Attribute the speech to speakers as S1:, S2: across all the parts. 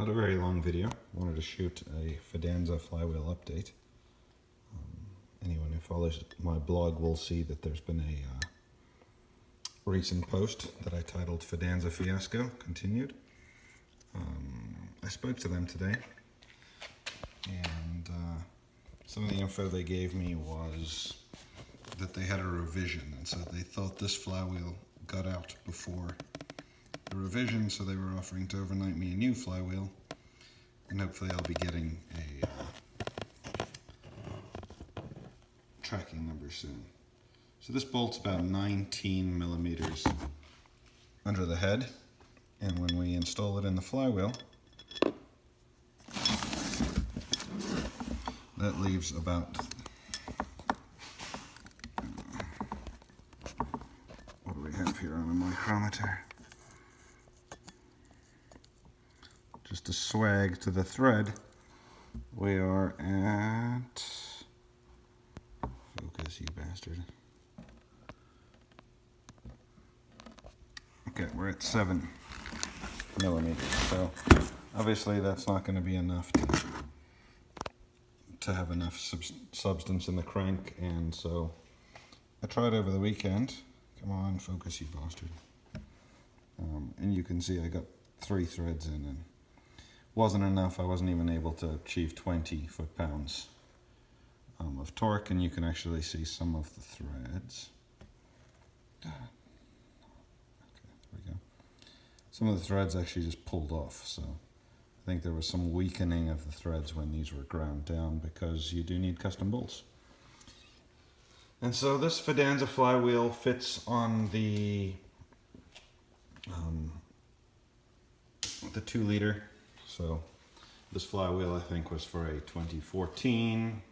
S1: Not a very long video. Wanted to shoot a Fidanza flywheel update. Anyone who follows my blog will see that there's been a recent post that I titled Fidanza Fiasco Continued. I spoke to them today, and some of the info they gave me was that they had a revision, and so they thought this flywheel got out before the revision, so they were offering to overnight me a new flywheel, and hopefully I'll be getting a tracking number soon. So this bolt's about 19 millimeters under the head, and when we install it in the flywheel, that leaves about, what do we have here on a micrometer? Just a swag to the thread. We are at, focus you bastard. Okay, we're at 7 millimeters, so obviously that's not going to be enough to have enough substance in the crank, and so I tried over the weekend. Come on, focus you bastard. And you can see I got 3 threads in, and wasn't enough. I wasn't even able to achieve 20 foot-pounds of torque, and you can actually see some of the threads. Okay, there we go. Some of the threads actually just pulled off, so I think there was some weakening of the threads when these were ground down, because you do need custom bolts. And so this Fidanza flywheel fits on the 2-liter. So this flywheel I think was for a 2014.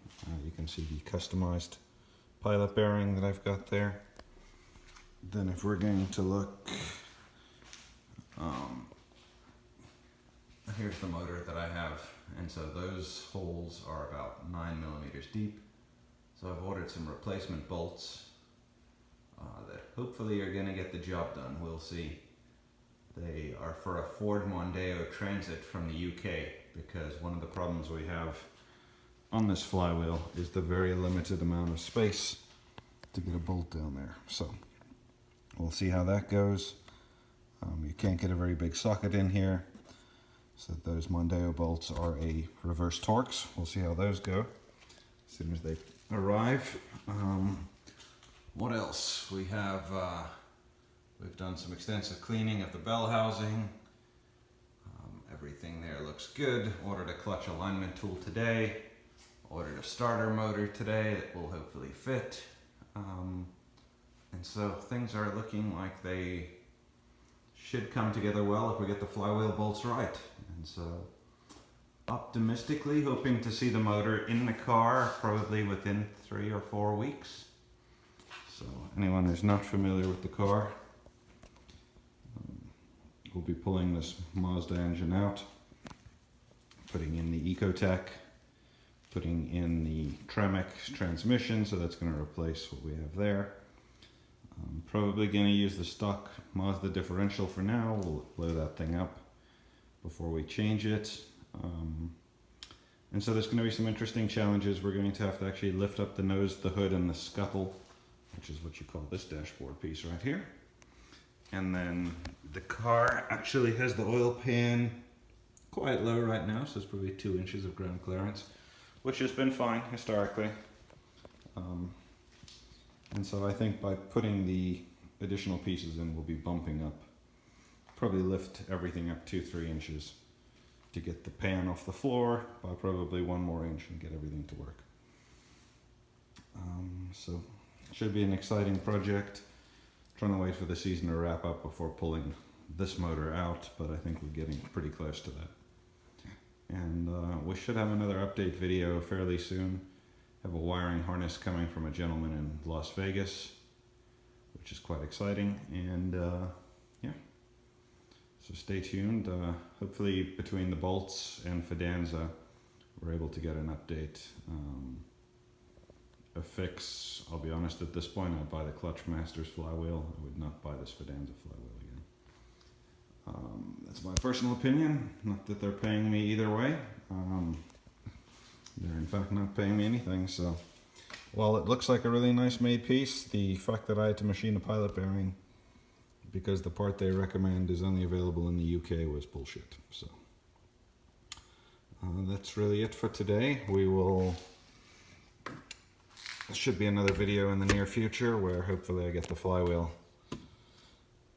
S1: You can see the customized pilot bearing that I've got there. Then if we're going to look, here's the motor that I have, and so those holes are about 9 millimeters deep. So I've ordered some replacement bolts that hopefully are going to get the job done. We'll see. They are for a Ford Mondeo Transit from the UK, because one of the problems we have on this flywheel is the very limited amount of space to get a bolt down there. So we'll see how that goes. You can't get a very big socket in here, so those Mondeo bolts are a reverse Torx. We'll see how those go as soon as they arrive. What else? We have we've done some extensive cleaning of the bell housing. Everything there looks good. Ordered a clutch alignment tool today. Ordered a starter motor today that will hopefully fit. And so things are looking like they should come together well if we get the flywheel bolts right. And so optimistically hoping to see the motor in the car probably within 3 or 4 weeks. So anyone who's not familiar with the car, we'll be pulling this Mazda engine out, putting in the Ecotec, putting in the Tremec transmission, so that's going to replace what we have there. I'm probably going to use the stock Mazda differential for now. We'll blow that thing up before we change it. And so there's going to be some interesting challenges. We're going to have to actually lift up the nose, the hood, and the scuttle, which is what you call this dashboard piece right here. And then the car actually has the oil pan quite low right now, so it's probably 2 inches of ground clearance, which has been fine historically. And so I think by putting the additional pieces in, we'll be bumping up, probably lift everything up 2-3 inches to get the pan off the floor by probably 1 more inch and get everything to work. So it should be an exciting project. Trying to wait for the season to wrap up before pulling this motor out, but I think we're getting pretty close to that. And we should have another update video fairly soon. Have a wiring harness coming from a gentleman in Las Vegas, which is quite exciting. And yeah, so stay tuned. Hopefully between the bolts and Fidanza, we're able to get an update. A fix. I'll be honest, at this point I'd buy the Clutch Masters flywheel. I would not buy this Fidanza flywheel again. That's my personal opinion. Not that they're paying me either way. They're in fact not paying me anything. So, while it looks like a really nice made piece, the fact that I had to machine a pilot bearing because the part they recommend is only available in the UK was bullshit. So, that's really it for today. There should be another video in the near future where hopefully I get the flywheel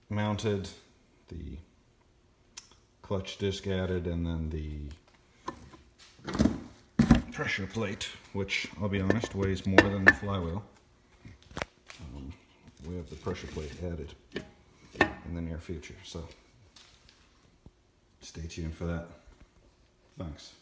S1: mounted, the clutch disc added, and then the pressure plate, which I'll be honest weighs more than the flywheel. We have the pressure plate added in the near future, so stay tuned for that. Thanks.